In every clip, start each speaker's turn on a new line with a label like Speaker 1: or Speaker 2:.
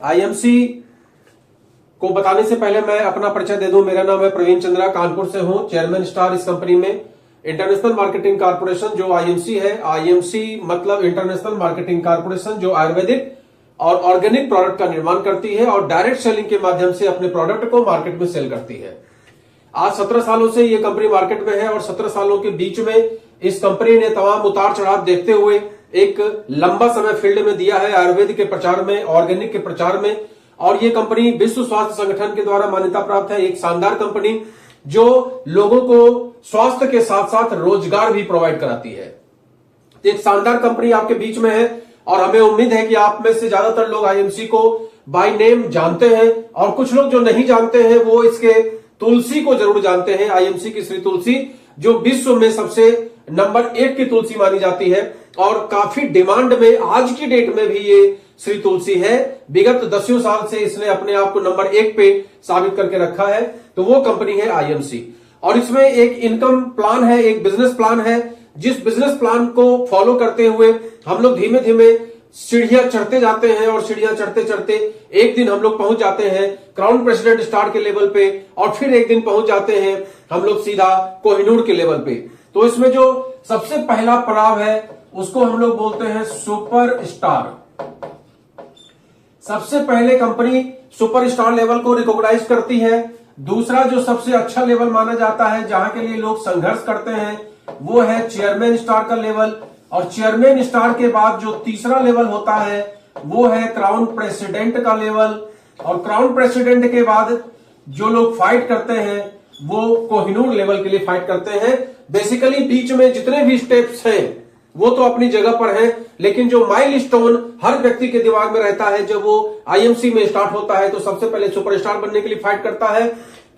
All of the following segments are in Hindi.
Speaker 1: आईएमसी को बताने से पहले मैं अपना परिचय दे दूं। मेरा नाम है प्रवीण चंद्रा, कानपुर से हूं, चेयरमैन स्टार इस कंपनी में। इंटरनेशनल मार्केटिंग कारपोरेशन जो आईएमसी है, आईएमसी मतलब इंटरनेशनल मार्केटिंग कारपोरेशन, जो आयुर्वेदिक और ऑर्गेनिक प्रोडक्ट का निर्माण करती है और डायरेक्ट सेलिंग के माध्यम से अपने प्रोडक्ट को मार्केट में सेल करती है। आज 17 सालों से ये कंपनी मार्केट में है और 17 सालों के बीच में इस कंपनी ने तमाम उतार चढ़ाव देखते हुए एक लंबा समय फील्ड में दिया है, आयुर्वेद के प्रचार में, ऑर्गेनिक के प्रचार में। और ये कंपनी विश्व स्वास्थ्य संगठन के द्वारा मान्यता प्राप्त है। एक शानदार कंपनी जो लोगों को स्वास्थ्य के साथ साथ रोजगार भी प्रोवाइड कराती है। एक शानदार कंपनी आपके बीच में है और हमें उम्मीद है कि आप में से ज्यादातर लोग आईएमसी को बाय नेम जानते हैं और कुछ लोग जो नहीं जानते हैं वो इसके तुलसी को जरूर जानते हैं। आईएमसी की श्री तुलसी जो विश्व में सबसे नंबर 1 की तुलसी मानी जाती है और काफी डिमांड में आज की डेट में भी ये श्री तुलसी है। विगत 10 साल से इसने अपने आप को नंबर 1 पे साबित करके रखा है। तो वो कंपनी है आईएमसी और इसमें एक इनकम प्लान है, एक बिजनेस प्लान है। जिस बिजनेस प्लान को फॉलो करते हुए हम लोग धीमे धीमे सीढ़ियां चढ़ते जाते हैं और सीढ़ियां चढ़ते चढ़ते एक दिन हम लोग पहुंच जाते हैं क्राउन प्रेसिडेंट स्टार के लेवल पे और फिर एक दिन पहुंच जाते हैं हम लोग सीधा कोहिनूर के लेवल पे। तो इसमें जो सबसे पहला पड़ाव है उसको हम लोग बोलते हैं सुपर स्टार। सबसे पहले कंपनी सुपर स्टार लेवल को रिकॉग्नाइज करती है। दूसरा जो सबसे अच्छा लेवल माना जाता है जहां के लिए लोग संघर्ष करते हैं वो है चेयरमैन स्टार का लेवल। और चेयरमैन स्टार के बाद जो तीसरा लेवल होता है वो है क्राउन प्रेसिडेंट का लेवल। और क्राउन प्रेसिडेंट के बाद जो लोग फाइट करते हैं वो कोहिनूर लेवल के लिए फाइट करते हैं। बेसिकली बीच में जितने भी स्टेप्स हैं वो तो अपनी जगह पर है, लेकिन जो माइलस्टोन हर व्यक्ति के दिमाग में रहता है जब वो आईएमसी में स्टार्ट होता है तो सबसे पहले सुपरस्टार बनने के लिए फाइट करता है,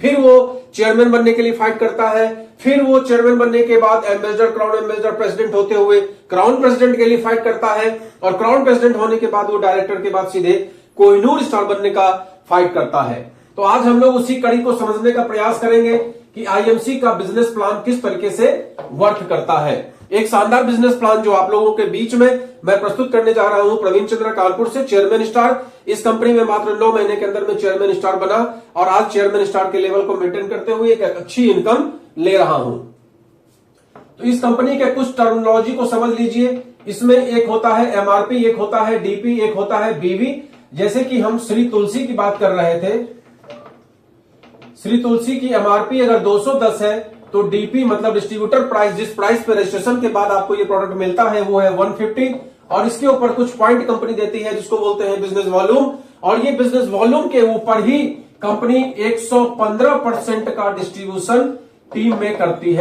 Speaker 1: फिर वो चेयरमैन बनने के लिए फाइट करता है, फिर वो चेयरमैन बनने के बाद एम्बेसडर, क्राउन एम्बेसडर, प्रेसिडेंट होते हुए क्राउन प्रेसिडेंट के लिए फाइट करता है और क्राउन प्रेसिडेंट होने के बाद वो डायरेक्टर के बाद सीधे कोहिनूर स्टार बनने का फाइट करता है। तो आज हम लोग उसी कड़ी को समझने का प्रयास करेंगे कि आईएमसी का बिजनेस प्लान किस तरीके से वर्क करता है। एक शानदार बिजनेस प्लान जो आप लोगों के बीच में मैं प्रस्तुत करने जा रहा हूं। प्रवीण चंद्रा, कानपुर से, चेयरमैन स्टार। इस कंपनी में मात्र 9 महीने के अंदर में चेयरमैन स्टार बना और आज चेयरमैन स्टार के लेवल को मेंटेन करते हुए एक अच्छी इनकम ले रहा हूं। तो इस कंपनी के कुछ टर्मिनोलॉजी को समझ लीजिए। इसमें एक होता है एमआरपी, एक होता है डीपी, एक होता है बीवी। जैसे कि हम श्री तुलसी की बात कर रहे थे, श्री तुलसी की एमआरपी अगर 210 है तो डीपी मतलब डिस्ट्रीब्यूटर प्राइस, जिस प्राइस पे रजिस्ट्रेशन के बाद आपको ये प्रोडक्ट मिलता है वो है 150 और इसके ऊपर कुछ पॉइंट कंपनी देती है जिसको बोलते हैं बिजनेस वॉल्यूम। और ये बिजनेस वॉल्यूम के ऊपर ही कंपनी 115% का डिस्ट्रीब्यूशन टीम में करती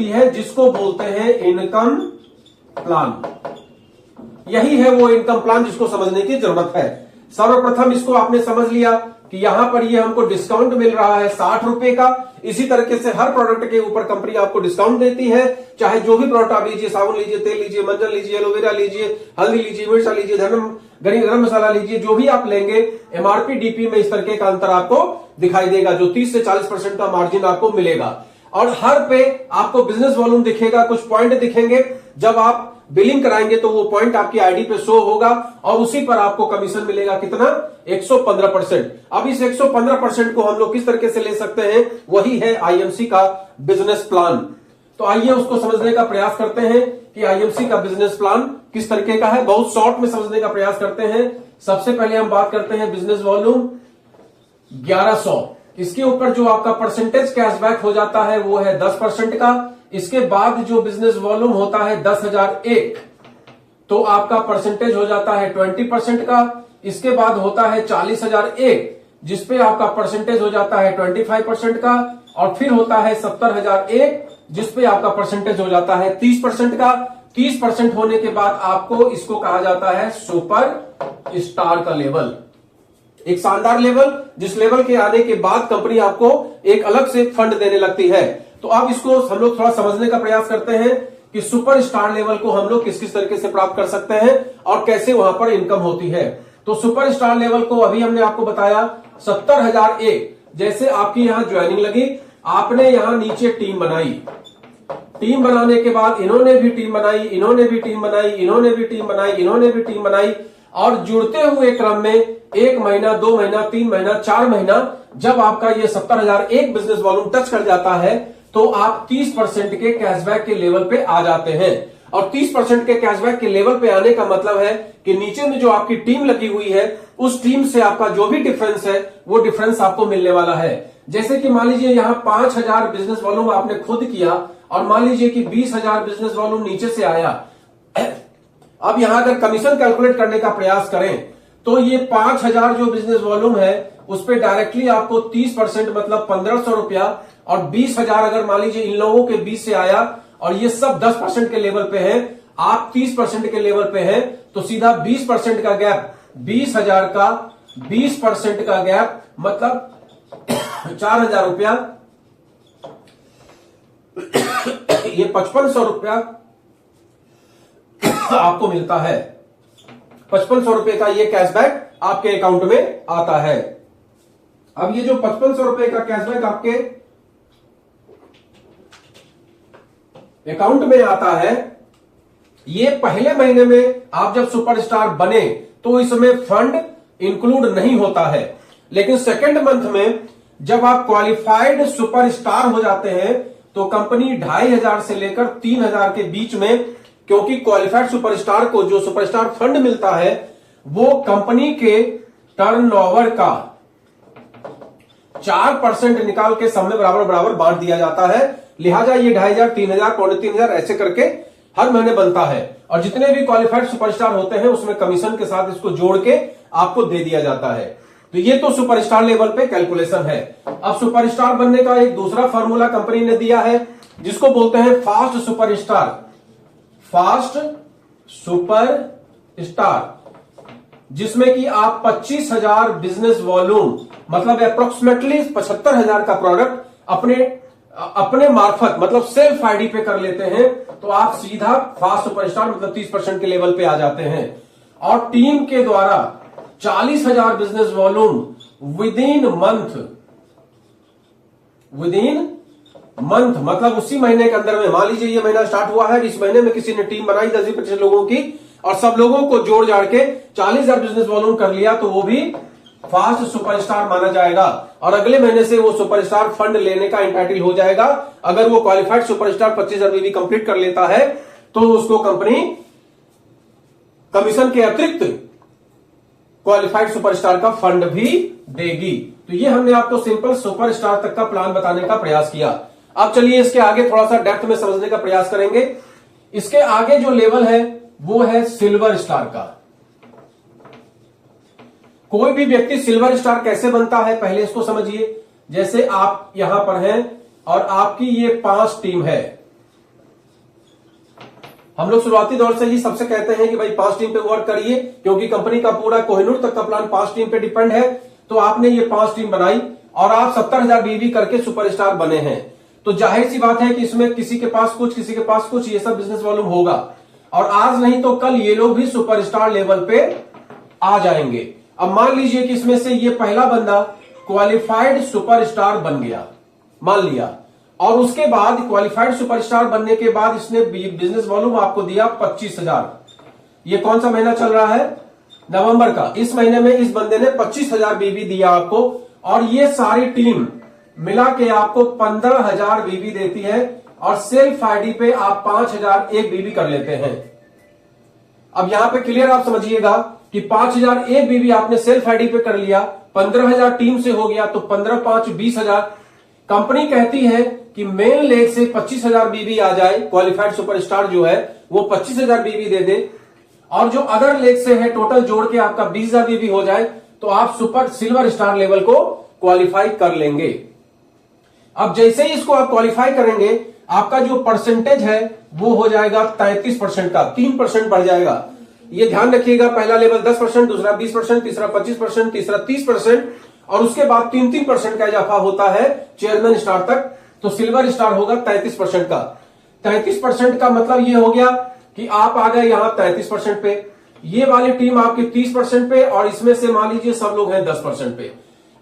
Speaker 1: है, जिसको बोलते हैं इनकम प्लान। यही है वो इनकम प्लान जिसको समझने की जरूरत है। सर्वप्रथम इसको आपने समझ लिया कि यहां पर ये हमको डिस्काउंट मिल रहा है 60 रुपए का। इसी तरीके से हर प्रोडक्ट के ऊपर कंपनी आपको डिस्काउंट देती है, चाहे जो भी प्रोडक्ट आप लीजिए, साबुन लीजिए, तेल लीजिए, मंजन लीजिए, एलोवेरा लीजिए, हल्दी लीजिए, मिर्चा लीजिए, गरम मसाला लीजिए, जो भी आप लेंगे एमआरपी डीपी में इस तरीके का अंतर आपको दिखाई देगा, जो 30 से 40% का मार्जिन आपको मिलेगा। और हर पे आपको बिजनेस वॉल्यूम दिखेगा, कुछ पॉइंट दिखेंगे। जब आप बिलिंग कराएंगे तो वो पॉइंट आपकी आईडी पे शो होगा और उसी पर आपको कमीशन मिलेगा। कितना? 115%। अब इस 115% को हम लोग किस तरीके से ले सकते हैं, वही है आईएमसी का बिजनेस प्लान। तो आइए उसको समझने का प्रयास करते हैं कि आईएमसी का बिजनेस प्लान किस तरीके का है। बहुत शॉर्ट में समझने का प्रयास करते हैं। सबसे पहले हम बात करते हैं बिजनेस वॉल्यूम 1100। इसके ऊपर जो आपका परसेंटेज कैशबैक हो जाता है वो है 10% का। इसके बाद जो बिजनेस वॉल्यूम होता है 10,001 तो आपका परसेंटेज हो जाता है 20% का। इसके बाद होता है 40,001 जिसपे आपका परसेंटेज हो जाता है 25% का। और फिर होता है 70,001 जिसपे आपका परसेंटेज हो जाता है 30% का। 30% होने के बाद आपको इसको कहा जाता है सुपर स्टार का लेवल, एक शानदार लेवल, जिस लेवल के आने के बाद कंपनी आपको एक अलग से फंड देने लगती है। तो अब इसको हम लोग थोड़ा समझने का प्रयास करते हैं कि सुपर स्टार लेवल को हम लोग किस किस तरीके से प्राप्त कर सकते हैं और कैसे वहां पर इनकम होती है। तो सुपर स्टार लेवल को अभी हमने आपको बताया 70,001। जैसे आपकी यहां ज्वाइनिंग लगी, आपने यहां नीचे टीम बनाई, टीम बनाने के बाद इन्होंने भी टीम बनाई, इन्होंने भी टीम बनाई, इन्होंने भी टीम बनाई, इन्होंने भी टीम बनाई, और जुड़ते हुए क्रम में 1 महीना, 2 महीना, 3 महीना, 4 महीना, जब आपका ये 70,000 एक बिजनेस वॉल्यूम टच कर जाता है तो आप 30% के कैशबैक के लेवल पे आ जाते हैं। और 30% के कैशबैक के लेवल पे आने का मतलब है कि नीचे में जो आपकी टीम लगी हुई है उस टीम से आपका जो भी डिफरेंस है वो डिफरेंस आपको मिलने वाला है। जैसे कि मान लीजिए यहां 5,000 बिजनेस वॉल्यूम आपने खुद किया और मान लीजिए कि 20,000 बिजनेस वॉल्यूम नीचे से आया। अब यहां अगर कमीशन कैलकुलेट करने का प्रयास करें तो ये 5,000 जो बिजनेस वॉल्यूम है उस पर डायरेक्टली आपको 30% मतलब 1,500 रुपया, और 20,000 अगर मान लीजिए इन लोगों के बीच से आया और ये सब 10% के लेवल पे है, आप 30% के लेवल पे है, तो सीधा 20% का गैप, 20,000 का 20% का गैप मतलब 4,000 रुपया, ये 5,500 रुपया आपको मिलता है। 5,500 रुपए का ये कैशबैक आपके अकाउंट में आता है। अब ये जो 5,500 रुपए का कैशबैक आपके अकाउंट में आता है, ये पहले महीने में आप जब सुपरस्टार बने तो इसमें फंड इंक्लूड नहीं होता है, लेकिन सेकेंड मंथ में जब आप क्वालिफाइड सुपरस्टार हो जाते हैं तो कंपनी 2,500 से लेकर 3,000 के बीच में, क्योंकि क्वालिफाइड सुपरस्टार को जो सुपरस्टार फंड मिलता है वो कंपनी के टर्नओवर का 4% निकाल के सब में बराबर बराबर बांट दिया जाता है। लिहाजा ये 2,500, 3,000, 3,500 ऐसे करके हर महीने बनता है, और जितने भी क्वालिफाइड सुपरस्टार होते हैं उसमें कमीशन के साथ इसको जोड़ के आपको दे दिया जाता है। तो ये तो सुपरस्टार लेवल पे कैलकुलेशन है। अब सुपरस्टार बनने का एक दूसरा फॉर्मूला कंपनी ने दिया है जिसको बोलते हैं फास्ट सुपरस्टार। फास्ट सुपरस्टार, जिसमें कि आप 25,000 बिजनेस वॉल्यूम मतलब अप्रोक्सीमेटली 75,000 का प्रोडक्ट अपने मार्फत मतलब सेल्फ आईडी पे कर लेते हैं, तो आप सीधा फास्ट सुपरस्टार मतलब 30% के लेवल पे आ जाते हैं। और टीम के द्वारा 40,000 business volume with in month मतलब उसी महीने के अंदर में, मान लीजिए ये महीना स्टार्ट हुआ है, इस महीने में किसी ने टीम बनाई 10-25 लोगों की और सब लोगों को जोड़ जाड़ के 40,000 बिजनेस वॉल्यूम कर लिया, तो वो भी फास्ट सुपरस्टार माना जाएगा। और अगले महीने से वो सुपरस्टार फंड लेने का इंटाइटल हो जाएगा। अगर वो क्वालिफाइड सुपरस्टार 25,000 बीवी कंप्लीट कर लेता है तो उसको कंपनी कमीशन के अतिरिक्त क्वालिफाइड सुपरस्टार का फंड भी देगी। तो ये हमने आपको सिंपल सुपरस्टार तक का प्लान बताने का प्रयास किया। अब चलिए इसके आगे थोड़ा सा डेप्थ में समझने का प्रयास करेंगे। इसके आगे जो लेवल है वो है सिल्वर स्टार का। कोई भी व्यक्ति सिल्वर स्टार कैसे बनता है पहले इसको समझिए। जैसे आप यहां पर हैं और आपकी ये 5 टीम है। हम लोग शुरुआती दौर से ही सबसे कहते हैं कि भाई 5 टीम पे वर्क करिए, क्योंकि कंपनी का पूरा कोहिनूर तक का प्लान 5 टीम पे डिपेंड है। तो आपने ये 5 टीम बनाई और आप 70,000 बीवी करके सुपरस्टार बने हैं, तो जाहिर सी बात है कि इसमें किसी के पास कुछ, किसी के पास कुछ, ये सब बिजनेस वॉल्यूम होगा। और आज नहीं तो कल ये लोग भी सुपरस्टार लेवल पे आ जाएंगे। अब मान लीजिए कि इसमें से ये पहला बंदा क्वालिफाइड सुपरस्टार बन गया, मान लिया, और उसके बाद क्वालिफाइड सुपरस्टार बनने के बाद इसने बिजनेस वॉल्यूम आपको दिया 25,000। ये कौन सा महीना चल रहा है? नवंबर का। इस महीने में इस बंदे ने 25,000 बीवी दिया आपको, और ये सारी टीम मिला के आपको 15,000 बीवी देती है, और सेल्फ आईडी पे आप 5,000 एक बीवी कर लेते हैं। अब यहां पे क्लियर आप समझिएगा कि 5,000 एक बीवी आपने सेल्फ आईडी पे कर लिया, 15,000 टीम से हो गया, तो 15 5 20,000। कंपनी कहती है कि मेन लेग से 25,000 बीवी आ जाए, क्वालिफाइड सुपरस्टार जो है वो 25,000 बीवी दे दे, और जो अदर लेग से है टोटल जोड़ के आपका 20,000 बीवी हो जाए, तो आप सुपर सिल्वर स्टार लेवल को क्वालिफाई कर लेंगे। अब जैसे ही इसको आप क्वालिफाई करेंगे, आपका जो परसेंटेज है वो हो जाएगा 33% का, 3% बढ़ जाएगा। ये ध्यान रखिएगा, पहला लेवल 10%, दूसरा 20%, तीसरा 25%, तीसरा 30%, और उसके बाद 3% का इजाफा होता है चेयरमैन स्टार तक। तो सिल्वर स्टार होगा 33% का। 33% का मतलब ये हो गया कि आप आ गए यहां 33% पे, ये वाली टीम आपकी 30% पे, और इसमें से मान लीजिए सब लोग हैं 10% पे।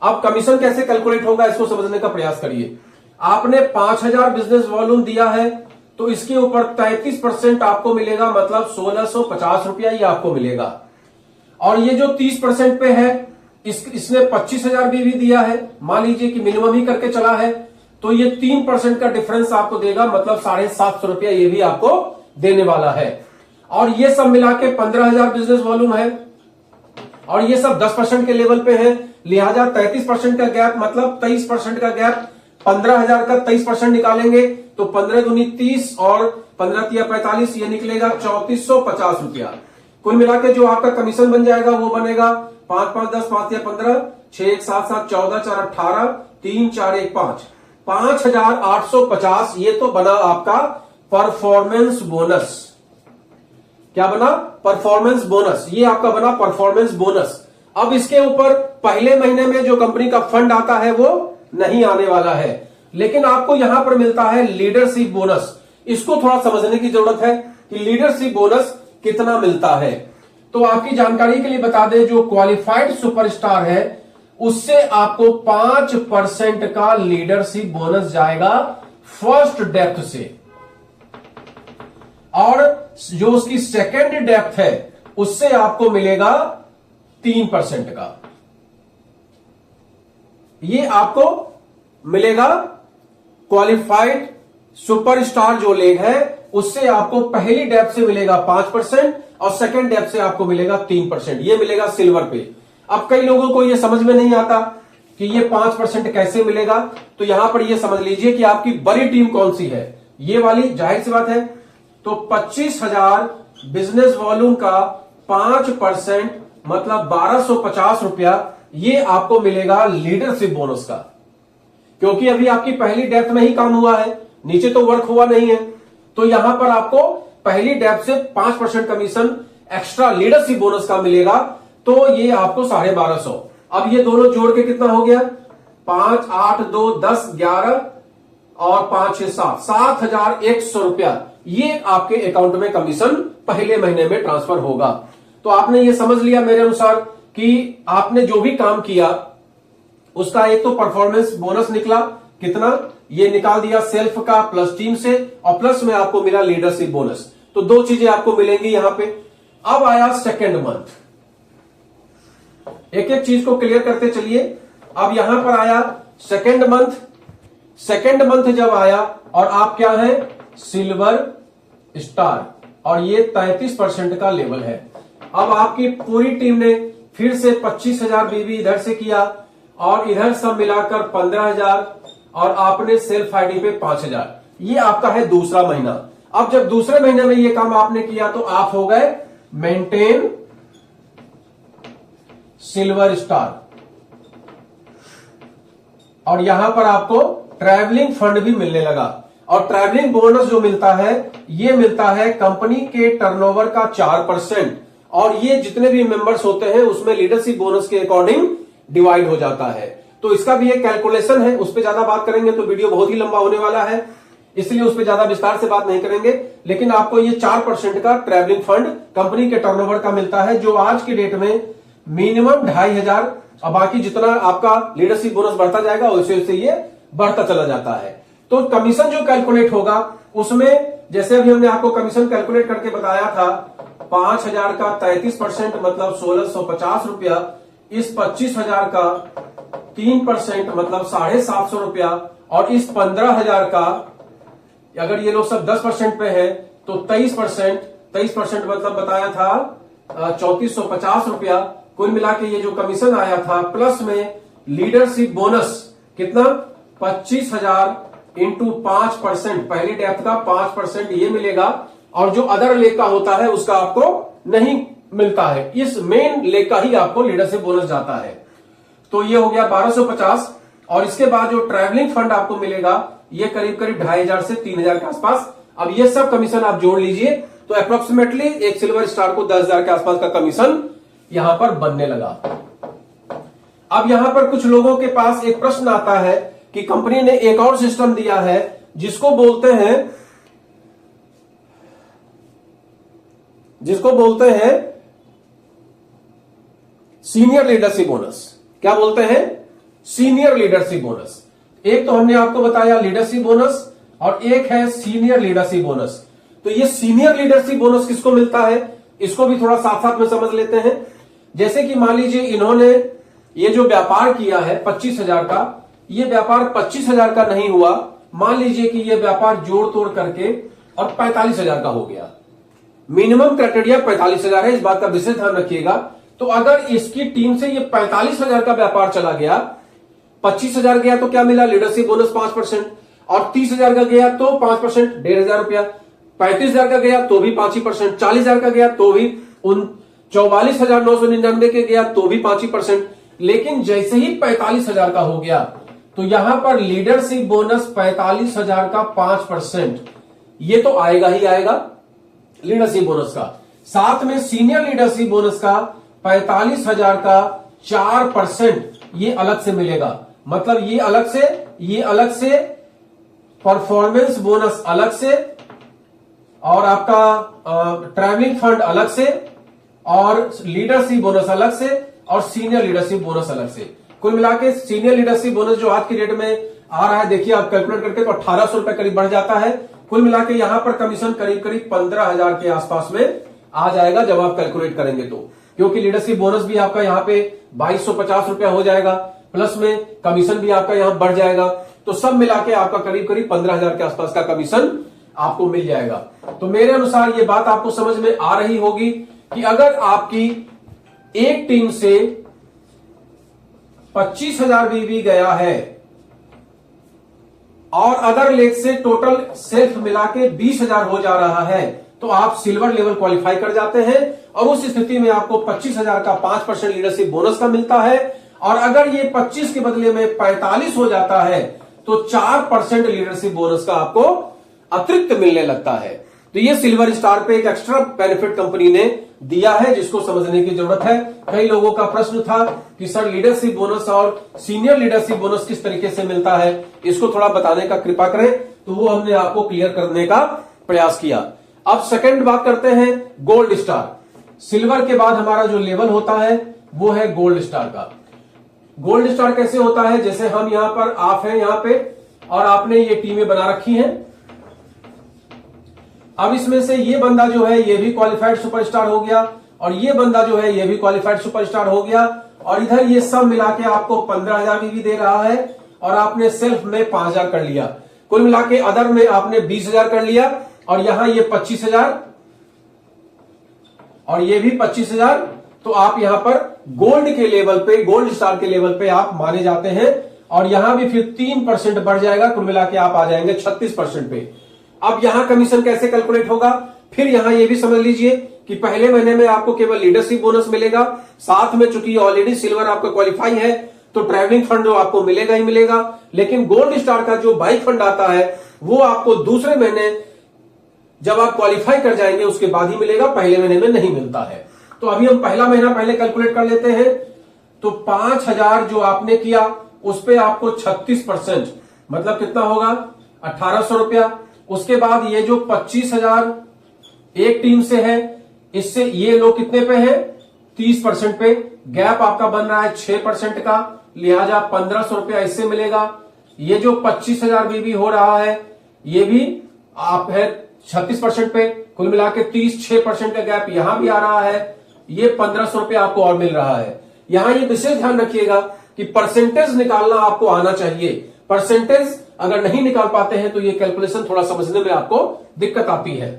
Speaker 1: अब कमीशन कैसे कैलकुलेट होगा इसको समझने का प्रयास करिए। आपने 5,000 बिजनेस वॉल्यूम दिया है, तो इसके ऊपर 33% आपको मिलेगा, मतलब 1650 रुपया ये आपको मिलेगा। और ये जो 30% पे है, इसने 25,000 भी दिया है, मान लीजिए कि मिनिमम ही करके चला है, तो ये 3% का डिफरेंस आपको देगा, मतलब 750 रुपया ये भी आपको देने वाला है। और ये सब मिला के 15,000 बिजनेस वॉल्यूम है, और ये सब 10% के लेवल पे है, लिहाजा 33% का गैप, मतलब 23% का गैप, 15,000 का 23% निकालेंगे तो 15 दूनी 30 और 15 तिया 45, ये निकलेगा 3450 रुपया। कुल मिला के जो आपका कमीशन बन जाएगा वो बनेगा 5 5 10 5 या 15 6 1 7 7 14 4 18 3 4 1 5 5,850। ये तो बना आपका परफॉर्मेंस बोनस। क्या बना? Performance bonus. ये आपका बना परफॉर्मेंस बोनस। अब इसके ऊपर पहले महीने में जो कंपनी का फंड आता है वो नहीं आने वाला है, लेकिन आपको यहां पर मिलता है लीडरशिप बोनस। इसको थोड़ा समझने की जरूरत है कि लीडरशिप बोनस कितना मिलता है। तो आपकी जानकारी के लिए बता दें, जो क्वालिफाइड सुपरस्टार है उससे आपको 5% का लीडरशिप बोनस जाएगा फर्स्ट डेप्थ से, और जो उसकी सेकेंड डेप्थ है उससे आपको मिलेगा 3% का। ये आपको मिलेगा क्वालिफाइड सुपरस्टार जो लेग है उससे आपको पहली डेप्थ से मिलेगा 5% और सेकेंड डेप्थ से आपको मिलेगा 3%। ये मिलेगा सिल्वर पे। अब कई लोगों को ये समझ में नहीं आता कि ये 5% कैसे मिलेगा, तो यहां पर ये समझ लीजिए कि आपकी बड़ी टीम कौन सी है। ये वाली, जाहिर सी बात है, तो 25,000 बिजनेस वॉल्यूम का 5% मतलब 1250 रुपया ये आपको मिलेगा लीडरशिप बोनस का, क्योंकि अभी आपकी पहली डेप्थ में ही काम हुआ है, नीचे तो वर्क हुआ नहीं है। तो यहां पर आपको पहली डेप्थ से 5% कमीशन एक्स्ट्रा लीडरशिप बोनस का मिलेगा, तो ये आपको 1250। अब ये दोनों जोड़ के कितना हो गया? 5 8 2 10 11 और 5 6 7 7,100 रुपया ये आपके अकाउंट में कमीशन पहले महीने में ट्रांसफर होगा। तो आपने ये समझ लिया मेरे अनुसार कि आपने जो भी काम किया उसका एक तो परफॉर्मेंस बोनस निकला, कितना ये निकाल दिया सेल्फ का प्लस टीम से, और प्लस में आपको मिला लीडरशिप बोनस। तो दो चीजें आपको मिलेंगी यहां पे। अब आया सेकेंड मंथ, एक एक चीज को क्लियर करते चलिए। अब यहां पर आया सेकेंड मंथ। सेकेंड मंथ जब आया और आप क्या है? सिल्वर स्टार, और ये 33% का लेवल है। अब आपकी पूरी टीम ने फिर से 25,000 बीबी इधर से किया और इधर सब मिलाकर 15,000, और आपने सेल्फ आईडी पे 5,000। ये आपका है दूसरा महीना। अब जब दूसरे महीने में ये काम आपने किया तो आप हो गए मेंटेन सिल्वर स्टार, और यहां पर आपको ट्रैवलिंग फंड भी मिलने लगा। और ट्रैवलिंग बोनस जो मिलता है ये मिलता है कंपनी के टर्नओवर का 4%, और ये जितने भी मेंबर्स होते हैं उसमें लीडरशिप बोनस के अकॉर्डिंग डिवाइड हो जाता है। तो इसका भी एक कैलकुलेशन है, उस पर ज्यादा बात करेंगे तो वीडियो बहुत ही लंबा होने वाला है, इसलिए उस पर ज्यादा विस्तार से बात नहीं करेंगे। लेकिन आपको ये 4% का ट्रैवलिंग फंड कंपनी के टर्नओवर का मिलता है, जो आज की डेट में मिनिमम 2,500, और बाकी जितना आपका लीडरशिप बोनस बढ़ता जाएगा वैसे वैसे ये बढ़ता चला जाता है। तो कमीशन जो कैलकुलेट होगा उसमें, जैसे अभी हमने आपको कमीशन कैलकुलेट करके बताया था, 5,000 का 33% मतलब 1,650 रुपया, इस 25,000 का 3% मतलब 750 रुपया, और इस 15,000 का अगर ये लोग सब 10% पे है तो 23% मतलब बताया था 3,450 रुपया। कुल मिला के ये जो कमीशन आया था, प्लस में लीडरशिप बोनस कितना? 25,000 इंटू 5%, पहली डेप्थ का 5% ये मिलेगा, और जो अदर लेग का होता है उसका आपको नहीं मिलता है, इस मेन लेग का ही आपको लीडरशिप बोनस जाता है। तो ये हो गया 1250, और इसके बाद जो ट्रैवलिंग फंड आपको मिलेगा ये करीब करीब 2,500 से 3,000 के आसपास। अब ये सब कमीशन आप जोड़ लीजिए तो अप्रोक्सीमेटली एक सिल्वर स्टार को 10,000 के आसपास का कमीशन यहां पर बनने लगा। अब यहां पर कुछ लोगों के पास एक प्रश्न आता है कि कंपनी ने एक और सिस्टम दिया है जिसको बोलते हैं सीनियर लीडरशिप बोनस। क्या बोलते हैं? Senior leadership bonus. एक तो हमने आपको बताया लीडरशिप बोनस, और एक है सीनियर लीडरशिप बोनस। तो ये सीनियर लीडरशिप बोनस किसको मिलता है, इसको भी थोड़ा साथ साथ में समझ लेते हैं। जैसे कि मान लीजिए इन्होंने ये जो व्यापार किया है 25,000 का, ये व्यापार 25,000 का नहीं हुआ, मान लीजिए कि ये व्यापार जोड़ तोड़ करके और 45,000 का हो गया। मिनिमम क्राइटेरिया 45,000 है, इस बात का विशेष ध्यान रखिएगा। तो अगर इसकी टीम से ये 45,000 का व्यापार चला गया, 25,000 गया तो क्या मिला, लीडरशिप बोनस 5%, और 30,000 का गया तो 5%, 1,500 रुपया, 35,000 का गया तो भी 5%, 40,000 का गया तो भी 44,999 के गया तो भी 5%। लेकिन जैसे ही 45,000 का हो गया तो यहां पर लीडरशिप बोनस 45,000 का 5%, ये तो आएगा ही आएगा लीडरशिप बोनस का। साथ में सीनियर लीडरशिप बोनस का 45,000 का 4% ये अलग से मिलेगा। मतलब ये अलग से परफॉर्मेंस बोनस अलग से, और आपका ट्रैवलिंग फंड अलग से, और लीडरशिप बोनस अलग से, और सीनियर लीडरशिप बोनस अलग से। कुल मिला के सीनियर लीडरशिप बोनस जो आज की डेट में आ रहा है, देखिए आप कैलकुलेट करके तो 1,800 रुपए करीब बढ़ जाता है। कुल मिला के यहां पर कमीशन करीब 15,000 के आसपास में आ जाएगा जब आप कैलकुलेट करेंगे तो, क्योंकि लीडरशिप बोनस भी आपका यहां पे 2,250 रुपया हो जाएगा, प्लस में कमीशन भी आपका यहां बढ़ जाएगा, तो सब मिला के आपका करीब 15,000 के आसपास का कमीशन आपको मिल जाएगा। तो मेरे अनुसार ये बात आपको समझ में आ रही होगी कि अगर आपकी एक टीम से 25,000 बीवी गया है और अदर लेग से टोटल सेल्फ मिला के 20,000 हो जा रहा है, तो आप सिल्वर लेवल क्वालिफाई कर जाते हैं, और उस स्थिति में आपको 25,000 का 5% लीडरशिप बोनस का मिलता है। और अगर ये 25 के बदले में 45 हो जाता है तो 4% लीडरशिप बोनस का आपको अतिरिक्त मिलने लगता है। तो ये सिल्वर स्टार पे एक एक्स्ट्रा बेनिफिट कंपनी ने दिया है, जिसको समझने की जरूरत है। कई लोगों का प्रश्न था कि सर लीडरशिप बोनस और सीनियर लीडरशिप बोनस किस तरीके से मिलता है, इसको थोड़ा बताने का कृपा करें, तो वो हमने आपको क्लियर करने का प्रयास किया। अब सेकंड बात करते हैं गोल्ड स्टार। सिल्वर के बाद हमारा जो लेवल होता है वो है गोल्ड स्टार का। गोल्ड स्टार कैसे होता है, जैसे हम यहां पर आप हैं यहां पे और आपने ये टीमें बना रखी हैं। अब इसमें से ये बंदा जो है ये भी क्वालिफाइड सुपरस्टार हो गया, और ये बंदा जो है ये भी क्वालिफाइड सुपरस्टार हो गया, और इधर ये सब मिला के आपको 15,000 भी दे रहा है, और आपने सेल्फ में 5,000 कर लिया। कुल मिला के अदर में आपने 20,000 कर लिया, और यहां ये 25,000 और ये भी 25,000। तो आप यहां पर गोल्ड के लेवल पे, गोल्ड स्टार के लेवल पे आप माने जाते हैं, और यहां भी फिर 3% बढ़ जाएगा, कुल मिला के आप आ जाएंगे 36% पे। अब यहां कमीशन कैसे कैलकुलेट होगा, फिर यहां ये भी समझ लीजिए कि पहले महीने में आपको केवल लीडरशिप बोनस मिलेगा, साथ में चूंकि ऑलरेडी सिल्वर आपका क्वालिफाई है तो ट्रैवलिंग फंड जो आपको मिलेगा ही मिलेगा। लेकिन गोल्ड स्टार का जो बाइक फंड आता है वो आपको दूसरे महीने जब आप क्वालिफाई कर जाएंगे उसके बाद ही मिलेगा, पहले महीने में नहीं मिलता है। तो अभी हम पहला महीना पहले कैलकुलेट कर लेते हैं। तो 5,000 जो आपने किया उस पे आपको 36%, मतलब कितना होगा 1,800 रुपया। उसके बाद ये जो 25,000 एक टीम से है, इससे ये लोग कितने पे है 30% पे, गैप आपका बन रहा है 6% का, लिहाजा 1,500 रुपया इससे मिलेगा। ये जो 25,000 बीबी हो रहा है ये भी आप है 36% पे, कुल मिला के 36% का गैप यहां भी आ रहा है, ये 1,500 रुपया आपको और मिल रहा है। यहां ये विशेष ध्यान रखिएगा कि परसेंटेज निकालना आपको आना चाहिए। परसेंटेज अगर नहीं निकाल पाते हैं तो ये कैलकुलेशन थोड़ा समझने में आपको दिक्कत आती है।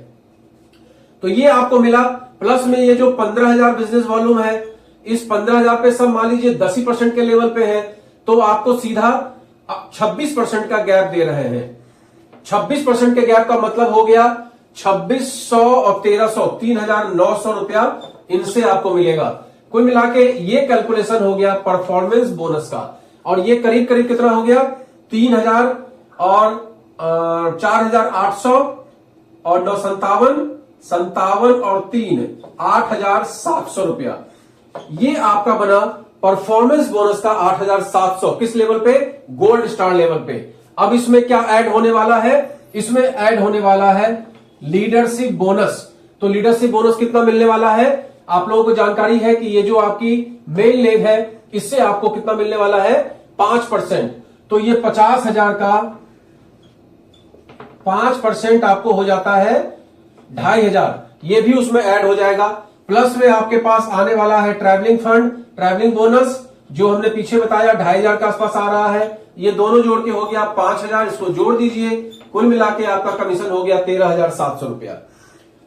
Speaker 1: तो ये आपको मिला, प्लस में ये जो 15,000 बिजनेस वॉल्यूम है, इस 15,000 पे सब मान लीजिए 10% के लेवल पे है, तो आपको सीधा 26% का गैप दे रहे हैं। 26% के गैप का मतलब हो गया 2,600 और 1,300, 3,900 रुपया इनसे आपको मिलेगा। कुल मिला के ये कैलकुलेशन हो गया परफॉर्मेंस बोनस का, और ये करीब करीब कितना हो गया 3,000 और 4,800 और 9 57 और 3 8,700 रुपया। ये आपका बना परफॉर्मेंस बोनस का 8,700, किस लेवल पे, गोल्ड स्टार लेवल पे। अब इसमें क्या ऐड होने वाला है, इसमें ऐड होने वाला है लीडरशिप बोनस। तो लीडरशिप बोनस कितना मिलने वाला है, आप लोगों को जानकारी है कि ये जो आपकी मेन लेग है इससे आपको कितना मिलने वाला है 5%। तो ये 50,000 का 5% आपको हो जाता है 2500, ये भी उसमें ऐड हो जाएगा। प्लस में आपके पास आने वाला है ट्रैवलिंग फंड, ट्रैवलिंग बोनस जो हमने पीछे बताया 2500 के आसपास आ रहा है। ये दोनों जोड़ के हो गया 5000, इसको जोड़ दीजिए, कुल मिला के आपका कमीशन हो गया 13700 रुपया।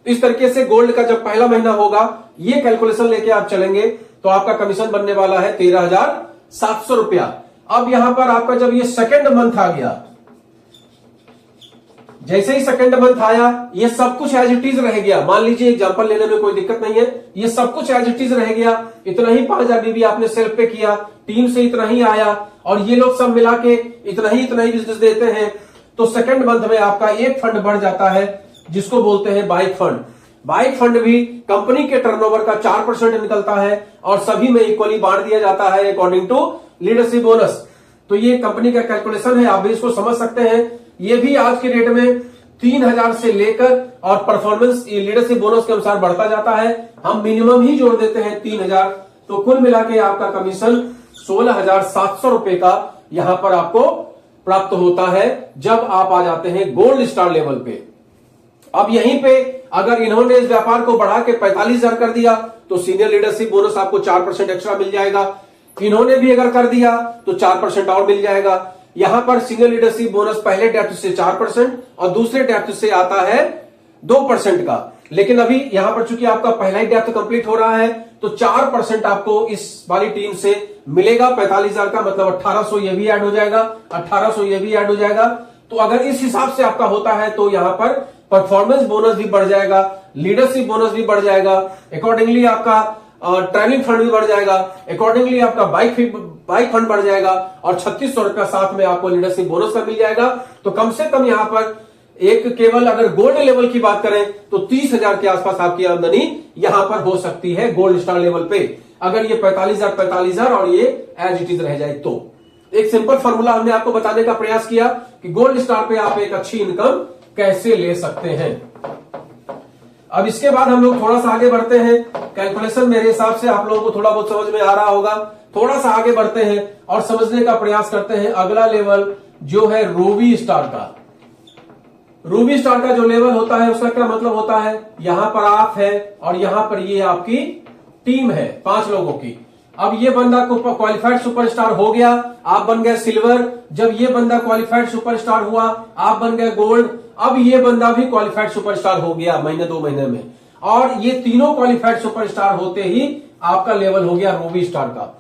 Speaker 1: इस तरीके से गोल्ड का जब पहला महीना होगा, ये कैलकुलेशन लेके आप चलेंगे तो आपका कमीशन बनने वाला है 13700 रुपया। अब यहां पर आपका जब ये सेकेंड मंथ आ गया, जैसे ही सेकेंड मंथ आया, ये सब कुछ एज इट इज रह गया। मान लीजिए एग्जांपल लेने में कोई दिक्कत नहीं है, ये सब कुछ एज इट इज रह गया। इतना ही 5000 बीबी आपने सेल्फ पे किया, टीम से इतना ही आया, और ये लोग सब मिला के इतना ही बिजनेस देते हैं, तो सेकेंड मंथ में आपका एक फंड बढ़ जाता है जिसको बोलते हैं बाइक फंड। बाइक फंड भी कंपनी के टर्नओवर का 4% निकलता है और सभी में इक्वली बांट दिया जाता है अकॉर्डिंग टू लीडरशिप बोनस। तो ये कंपनी का कैलकुलेशन है, आप भी इसको समझ सकते हैं। ये भी आज के डेट में 3000 से लेकर और परफॉर्मेंस लीडरशिप बोनस के अनुसार बढ़ता जाता है। हम मिनिमम ही जोड़ देते हैं 3000, तो कुल मिला के आपका कमीशन 16700 रुपए का यहां पर आपको प्राप्त होता है जब आप आ जाते हैं गोल्ड स्टार लेवल पे। अब यहीं पे अगर इन्होंने इस व्यापार को बढ़ा के 45000 कर दिया तो सीनियर लीडरशिप बोनस आपको 4% एक्स्ट्रा मिल जाएगा। इन्होंने भी अगर कर दिया तो 4% और मिल जाएगा। यहां पर सीनियर लीडरशिप बोनस पहले डेप्थ से 4% और दूसरे डेप्थ से आता है 2% का। लेकिन अभी यहां पर चूंकि आपका पहला ही डेप्थ कंप्लीट हो रहा है तो 4% आपको इस वाली टीम से मिलेगा। 45000 का मतलब 1800 ये भी ऐड हो जाएगा, 1800 ये भी ऐड हो जाएगा। तो अगर इस हिसाब से आपका होता है तो यहां पर परफॉर्मेंस बोनस भी बढ़ जाएगा, लीडरशिप बोनस भी बढ़ जाएगा, अकॉर्डिंगली आपका ट्रेनिंग फंड भी बढ़ जाएगा, अकॉर्डिंगली आपका बाइक फंड बढ़ जाएगा और 3600 रुपया साथ में आपको लीडरशिप बोनस का मिल जाएगा। तो कम से कम यहां पर एक केवल अगर गोल्ड लेवल की बात करें तो 30000 के आसपास आपकी आमदनी यहां पर हो सकती है गोल्ड स्टार लेवल पे, अगर ये 45000 और ये एज इट इज रह जाए तो। एक सिंपल फॉर्मूला हमने आपको बताने का प्रयास किया कि गोल्ड स्टार पे आप एक अच्छी इनकम कैसे ले सकते हैं। अब इसके बाद हम लोग थोड़ा सा आगे बढ़ते हैं। कैलकुलेशन मेरे हिसाब से आप लोगों को थोड़ा बहुत समझ में आ रहा होगा। थोड़ा सा आगे बढ़ते हैं और समझने का प्रयास करते हैं अगला लेवल जो है रूबी स्टार का। रूबी स्टार का जो लेवल होता है उसका क्या मतलब होता है, यहां पर आप है और यहां पर ये आपकी टीम है 5 लोगों की। अब ये बंदा को क्वालिफाइड सुपरस्टार हो गया, आप बन गए सिल्वर। जब ये बंदा क्वालिफाइड सुपरस्टार हुआ आप बन गए गोल्ड। अब ये बंदा भी क्वालिफाइड सुपरस्टार हो गया महीने 2 महीने में, और ये तीनों क्वालिफाइड सुपरस्टार होते ही आपका लेवल हो गया रूबी स्टार का।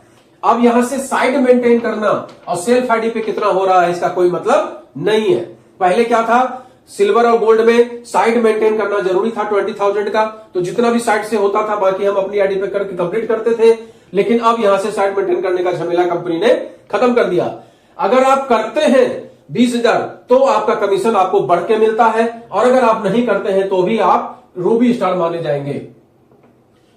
Speaker 1: अब यहां से साइड मेंटेन करना और सेल्फ आईडी पे कितना हो रहा है इसका कोई मतलब नहीं है। पहले क्या था, सिल्वर और गोल्ड में साइड मेंटेन करना जरूरी था 20,000 का, तो जितना भी साइड से होता था बाकी हम अपनी आईडी पे करके कंप्लीट करते थे। लेकिन अब यहां से साइड मेंटेन करने का झमेला कंपनी ने खत्म कर दिया। अगर आप करते हैं 20,000 तो आपका कमीशन आपको बढ़ के मिलता है, और अगर आप नहीं करते हैं तो भी आप रूबी स्टार माने जाएंगे।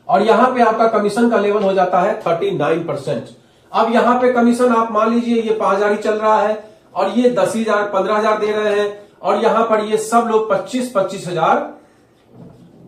Speaker 1: और यहां पे आपका कमीशन का लेवल हो जाता है 39%। अब यहां पे कमीशन आप मान लीजिए ये 5000 ही चल रहा है और ये 10,000 15,000 दे रहे हैं, और यहां पर ये सब लोग 25,000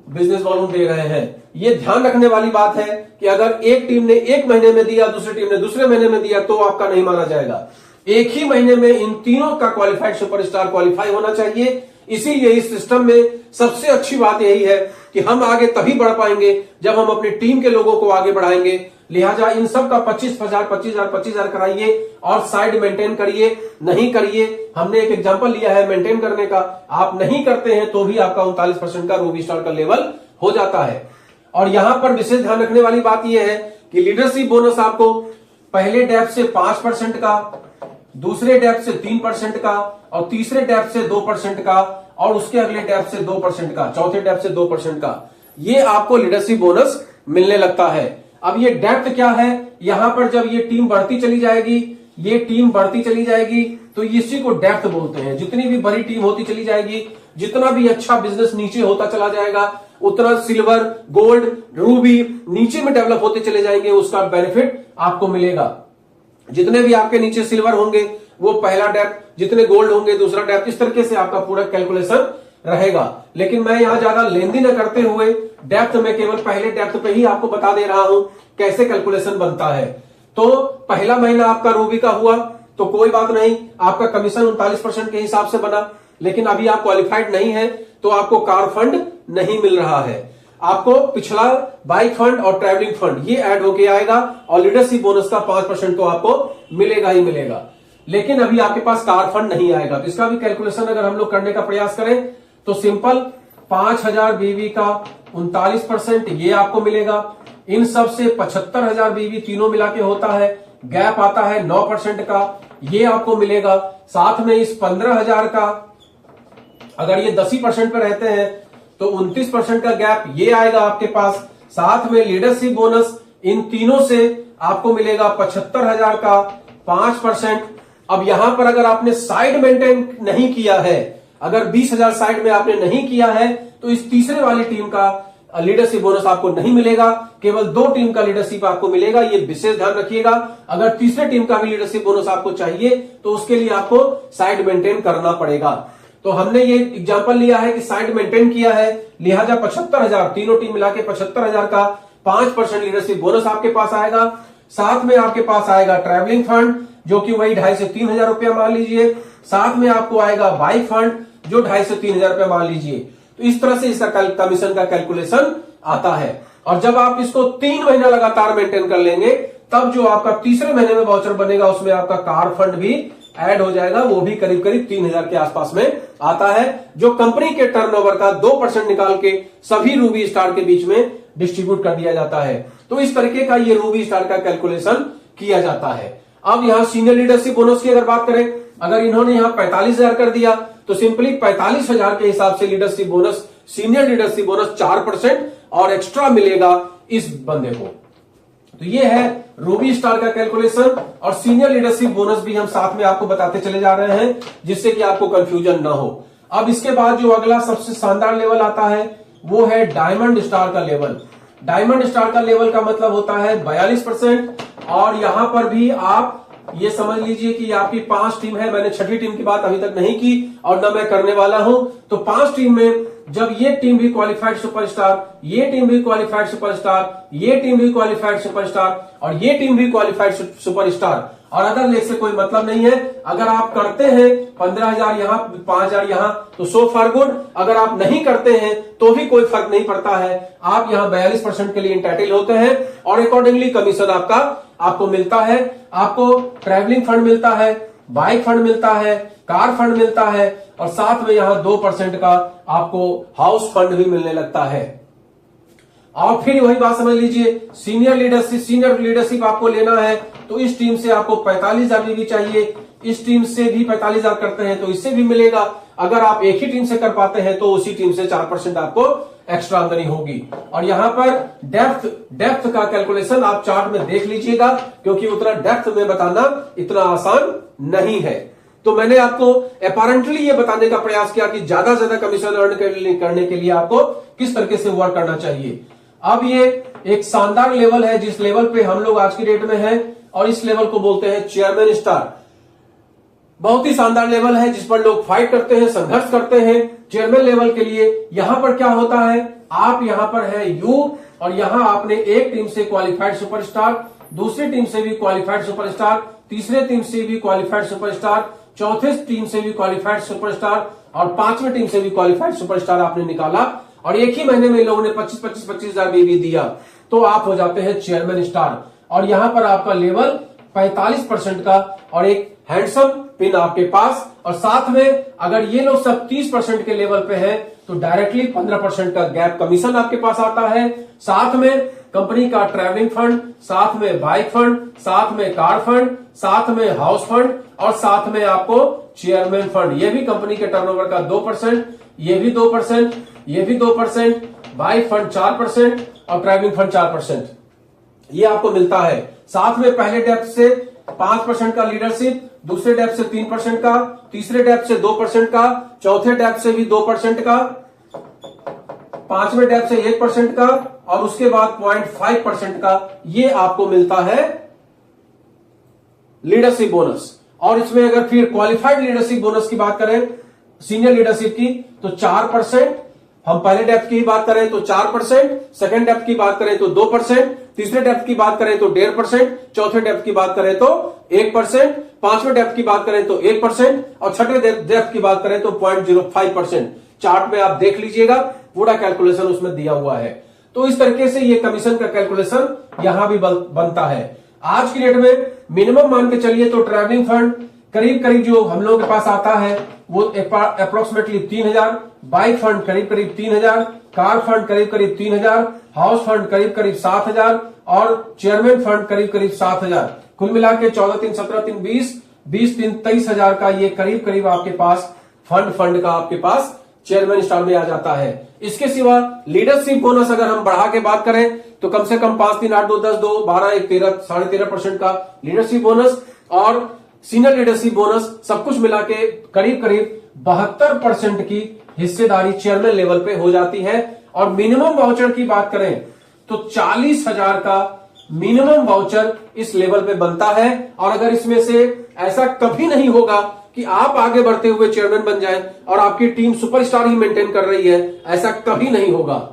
Speaker 1: बिजनेस वॉल्यूम दे रहे हैं। ये ध्यान रखने वाली बात है कि अगर एक टीम ने एक महीने में दिया, दूसरी टीम ने दूसरे महीने में दिया तो आपका नहीं माना जाएगा। एक ही महीने में इन तीनों का क्वालिफाइड सुपरस्टार क्वालिफाई होना चाहिए। इसीलिए इस सिस्टम में सबसे अच्छी बात यही है कि हम आगे तभी बढ़ पाएंगे जब हम अपनी टीम के लोगों को आगे बढ़ाएंगे। लिहाजा इन सब का 25,000 कराइए और साइड मेंटेन करिए। नहीं करिए, हमने एक एग्जांपल लिया है मेंटेन करने का, आप नहीं करते हैं तो भी आपका 39% का रूबी स्टार का लेवल हो जाता है। और यहां पर विशेष ध्यान रखने वाली बात यह है कि लीडरशिप बोनस आपको पहले डेप्थ से 5% का, दूसरे डेप्थ से 3% का, और तीसरे डेप्थ से 2% का, और उसके अगले डेप्थ से 2% का, चौथे डेप्थ से 2% का, ये आपको लीडरशिप बोनस मिलने लगता है। अब ये डेप्थ क्या है, यहां पर जब ये टीम बढ़ती चली जाएगी, ये टीम बढ़ती चली जाएगी तो इसी को डेप्थ बोलते हैं। जितनी भी बड़ी टीम होती चली जाएगी, जितना भी अच्छा बिजनेस नीचे होता चला जाएगा, उतना सिल्वर, गोल्ड, रूबी नीचे में डेवलप होते चले जाएंगे, उसका बेनिफिट आपको मिलेगा। जितने भी आपके नीचे सिल्वर होंगे वो पहला डेप्थ, जितने गोल्ड होंगे दूसरा डेप्थ, इस तरीके से आपका पूरा कैलकुलेशन रहेगा। लेकिन मैं यहां ज्यादा लेंदी न करते हुए डेप्थ में केवल पहले डेप्थ पे ही आपको बता दे रहा हूं कैसे कैलकुलेशन बनता है। तो पहला महीना आपका रूबी का हुआ तो कोई बात नहीं, आपका कमीशन 39% के हिसाब से बना। लेकिन अभी आप क्वालिफाइड नहीं है तो आपको कार फंड नहीं मिल रहा है। आपको पिछला बाइक फंड और ट्रैवलिंग फंड ये ऐड होके आएगा और लीडरशिप बोनस का 5% तो आपको मिलेगा ही मिलेगा। लेकिन अभी आपके पास कार फंड नहीं आएगा, तो इसका भी कैलकुलेशन अगर हम लोग करने का प्रयास करें तो सिंपल 5000 बीवी का 39% ये आपको मिलेगा। इन सब से 75,000 बीवी तीनों मिला के होता है, गैप आता है 9% का, ये आपको मिलेगा। साथ में इस 15,000 का अगर ये 10% पे रहते हैं तो 29% का गैप ये आएगा आपके पास। साथ में लीडरशिप बोनस इन तीनों से आपको मिलेगा 75,000 का 5%। अब यहां पर अगर आपने साइड मेंटेन नहीं किया है, अगर 20,000 साइड में आपने नहीं किया है तो इस तीसरे वाली टीम का लीडरशिप बोनस आपको नहीं मिलेगा, केवल 2 टीम का लीडरशिप आपको मिलेगा। ये विशेष ध्यान रखिएगा। अगर तीसरे टीम का भी लीडरशिप बोनस आपको चाहिए तो उसके लिए आपको साइड मेंटेन करना पड़ेगा। तो हमने ये एग्जांपल लिया है कि साइड मेंटेन किया है, लिहाजा 75,000 तीनों टीम मिला के 75,000 का 5% लीडरशिप बोनस आपके पास आएगा। साथ में आपके पास आएगा ट्रैवलिंग फंड जो कि वही 2,500 से 3,000 रुपया मान लीजिए। साथ में आपको आएगा बाइक फंड जो 2,500 से 3,000 रुपया मान लीजिए। तो इस तरह से इसका कमीशन का कैलकुलेशन आता है। और जब आप इसको 3 महीना लगातार मेंटेन कर लेंगे तब जो आपका तीसरे महीने में वाउचर बनेगा उसमें आपका कार फंड भी ऐड हो जाएगा, वो भी करीब करीब 3,000 के आसपास में आता है, जो कंपनी के टर्नओवर का 2% निकाल के सभी रूबी स्टार के बीच में डिस्ट्रीब्यूट कर दिया जाता है। तो इस तरीके का ये रूबी स्टार का कैलकुलेशन किया जाता है। अब यहां सीनियर लीडरशिप बोनस की अगर बात करें, अगर इन्होंने यहां 45,000 कर दिया तो सिंपली 45,000 के हिसाब से leadership bonus, senior leadership bonus 4% और एक्स्ट्रा मिलेगा इस बंदे को। तो ये है रूबी स्टार का कैलकुलेशन और सीनियर लीडरशिप बोनस भी हम साथ में आपको बताते चले जा रहे हैं जिससे कि आपको कंफ्यूजन ना हो। अब इसके बाद जो अगला सबसे शानदार लेवल आता है वो है डायमंड स्टार का लेवल। डायमंड स्टार का लेवल का मतलब होता है 42% और यहां पर भी आप ये समझ लीजिए कि आपकी 5 टीम है। मैंने 6ठी टीम की बात अभी तक नहीं की और न मैं करने वाला हूं। तो 5 टीम में जब ये टीम भी क्वालिफाइड सुपरस्टार, ये टीम भी क्वालिफाइड सुपरस्टार, ये टीम भी क्वालिफाइड सुपरस्टार और ये टीम भी क्वालिफाइड सुपरस्टार और अदर लेग से कोई मतलब नहीं है। अगर आप करते हैं 15,000 यहां 5,000 यहां तो सो फॉर गुड, अगर आप नहीं करते हैं तो भी कोई फर्क नहीं पड़ता है। आप यहां 42% के लिए इंटाइटल होते हैं और अकॉर्डिंगली कमीशन आपको मिलता है। आपको ट्रैवलिंग फंड मिलता है, बाइक फंड मिलता है, कार फंड मिलता है और साथ में यहां 2% का आपको हाउस फंड भी मिलने लगता है। और फिर वही बात समझ लीजिए, सीनियर लीडरशिप आपको लेना है तो इस टीम से आपको 45,000 भी चाहिए, इस टीम से भी 45,000 करते हैं तो इससे भी मिलेगा। अगर आप एक ही टीम से कर पाते हैं तो उसी टीम से 4% आपको एक्स्ट्रा आमदनी होगी। और यहां पर डेप्थ का कैलकुलेशन आप चार्ट में देख लीजिएगा क्योंकि उतना डेप्थ में बताना इतना आसान नहीं है। तो मैंने आपको अपैरेंटली ये बताने का प्रयास किया कि ज्यादा से ज्यादा कमीशन अर्न करने के लिए आपको किस तरीके से वर्क करना चाहिए। अब ये एक शानदार लेवल है जिस लेवल पे हम लोग आज की डेट में हैं और इस लेवल को बोलते हैं चेयरमैन स्टार। बहुत ही शानदार लेवल है जिस पर लोग फाइट करते हैं, संघर्ष करते हैं चेयरमैन लेवल के लिए। यहां पर क्या होता है, आप यहां पर है यू और यहां आपने एक टीम से क्वालिफाइड सुपरस्टार, दूसरी टीम से भी क्वालिफाइड सुपरस्टार, तीसरे टीम से भी क्वालिफाइड सुपरस्टार, चौथे टीम से भी क्वालिफाइड सुपरस्टार और 5वें टीम से भी क्वालिफाइड सुपरस्टार आपने निकाला और एक ही महीने में इन लोगों ने 25,000 बीवी दिया तो आप हो जाते हैं चेयरमैन स्टार। और यहां पर आपका लेवल 45% का और एक हैंडसम पिन आपके पास और साथ में अगर ये लोग सब 30% के लेवल पे हैं तो डायरेक्टली 15% का गैप कमीशन आपके पास आता है। साथ में कंपनी का ट्रैवलिंग फंड, साथ में बाइक फंड, साथ में कार फंड, साथ में हाउस फंड और साथ में आपको चेयरमैन फंड। ये भी कंपनी के टर्नओवर का 2%, ये भी 2%, ये भी 2%, बाइक फंड 4% और ट्रैवलिंग फंड 4%, ये आपको मिलता है। साथ में पहले डेप्थ से 5% का लीडरशिप, दूसरे डेप्थ से 3% का, तीसरे डेप्थ से 2% का, चौथे डेप्थ से भी 2% का, 5वें डेप्थ से 1% का और उसके बाद 0.5% का ये आपको मिलता है लीडरशिप बोनस। और इसमें अगर फिर क्वालिफाइड लीडरशिप बोनस की बात करें सीनियर लीडरशिप की तो 4%, हम पहले डेप्थ की बात करें तो 4%, सेकंड डेप्थ की बात करें तो 2%, तीसरे डेप्थ की बात करें तो 1.5%, चौथे डेप्थ की बात करें तो 1%, पांचवें डेप्थ की बात करें तो 1% और छठे डेप्थ की बात करें तो 0.05%। चार्ट में आप देख लीजिएगा, पूरा कैलकुलेशन उसमें दिया हुआ है। तो इस तरीके से ये कमीशन का कैलकुलेशन यहां भी बनता है। आज की डेट में मिनिमम मान के चलिए तो ट्रैवलिंग फंड करीब करीब जो हम लोगों के पास आता है वो अप्रोक्सीमेटली 3,000, बाइक फंड करीब करीब 3,000, कार फंड करीब करीब 3,000, हाउस फंड करीब करीब 7,000 और चेयरमैन फंड करीब करीब 7,000। कुल मिला के 14 3 17 3 20, 20 3 23,000 का ये करीब करीब आपके पास फंड का आपके पास चेयरमैन स्टार में आ जाता है। इसके सिवा लीडरशिप बोनस अगर हम बढ़ा के बात करें तो कम से कम 5 3 8 2 10 2 12 1 13 13.5% का लीडरशिप बोनस और सीनियर लीडरशिप बोनस सब कुछ मिला के करीब करीब 72% की हिस्सेदारी चेयरमैन लेवल पे हो जाती है। और मिनिमम वाउचर की बात करें तो 40,000 का मिनिमम वाउचर इस लेवल पे बनता है। और अगर इसमें से ऐसा कभी नहीं होगा कि आप आगे बढ़ते हुए चेयरमैन बन जाएं और आपकी टीम सुपरस्टार ही मेंटेन कर रही है, ऐसा कभी नहीं होगा।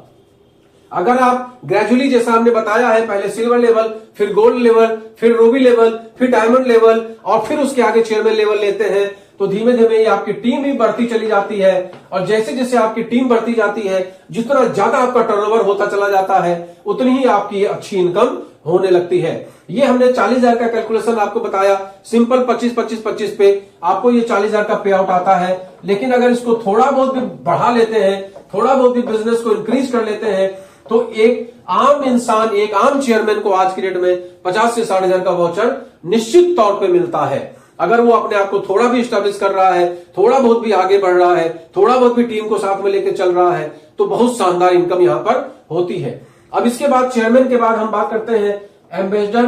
Speaker 1: अगर आप ग्रेजुअली, जैसा हमने बताया है, पहले सिल्वर लेवल, फिर गोल्ड लेवल, फिर रूबी लेवल, फिर डायमंड लेवल और फिर उसके आगे चेयरमैन लेवल लेते हैं तो धीमे धीमे ये आपकी टीम भी बढ़ती चली जाती है। और जैसे जैसे आपकी टीम बढ़ती जाती है, जितना ज्यादा आपका टर्नओवर होता चला जाता है, उतनी ही आपकी अच्छी इनकम होने लगती है। ये हमने 40,000 का कैलकुलेशन आपको बताया, सिंपल 25-25-25 पे आपको ये 40,000 का पे आउट आता है। लेकिन अगर इसको थोड़ा बहुत भी बढ़ा लेते हैं, थोड़ा बहुत भी बिजनेस को इंक्रीज कर लेते हैं तो एक आम इंसान, एक आम चेयरमैन को आज की डेट में 50 से 60,000 का वाउचर निश्चित तौर पे मिलता है। अगर वो अपने आप को थोड़ा भी स्टैब्लिश कर रहा है, थोड़ा बहुत भी आगे बढ़ रहा है, थोड़ा बहुत भी टीम को साथ में लेकर चल रहा है, तो बहुत शानदार इनकम यहां पर होती है। अब इसके बाद चेयरमैन के बाद हम बात करते हैं एम्बेसडर,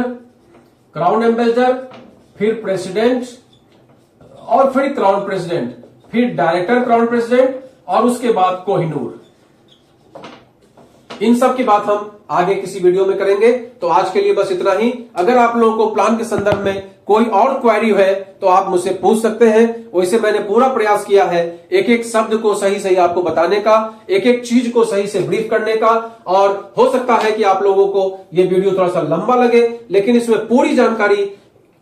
Speaker 1: क्राउन एम्बेसडर, फिर प्रेसिडेंट और फिर क्राउन प्रेसिडेंट, फिर डायरेक्टर क्राउन प्रेसिडेंट और उसके बाद कोहिनूर। इन सब की बात हम आगे किसी वीडियो में करेंगे। तो आज के लिए बस इतना ही। अगर आप लोगों को प्लान के संदर्भ में कोई और क्वेरी है तो आप मुझसे पूछ सकते हैं। वैसे मैंने पूरा प्रयास किया है एक एक शब्द को सही सही आपको बताने का, एक एक चीज को सही से ब्रीफ करने का। और हो सकता है कि आप लोगों को यह वीडियो थोड़ा सा लंबा लगे, लेकिन इसमें पूरी जानकारी,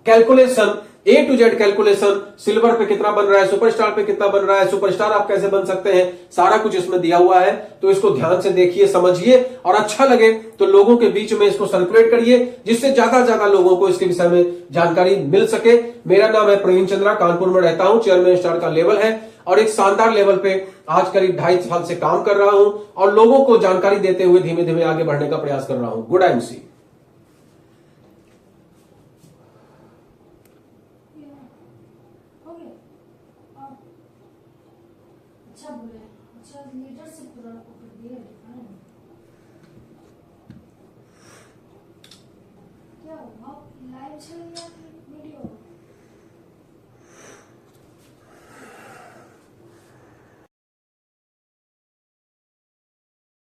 Speaker 1: calculation, A to Z calculation, silver पे कितना बन रहा है, सुपरस्टार पे कितना बन रहा है, सुपरस्टार आप कैसे बन सकते हैं, सारा कुछ इसमें दिया हुआ है। तो इसको ध्यान से देखिए, समझिए और अच्छा लगे तो लोगों के बीच में इसको सर्कुलेट करिए, जिससे ज्यादा ज्यादा लोगों को इसके विषय में जानकारी मिल सके। मेरा नाम है प्रवीण चंद्रा, कानपुर में रहता हूं, चेयरमैन स्टार का लेवल है और एक शानदार लेवल पे आज करीब 2.5 साल से काम कर रहा हूं और लोगों को जानकारी देते हुए धीमे धीमे आगे बढ़ने का प्रयास कर रहा हूं। Good IMC।
Speaker 2: अच्छा बोले, अच्छा लीडरशिप पूरा ऊपर दिए क्या हुआ, लाइव चल गया।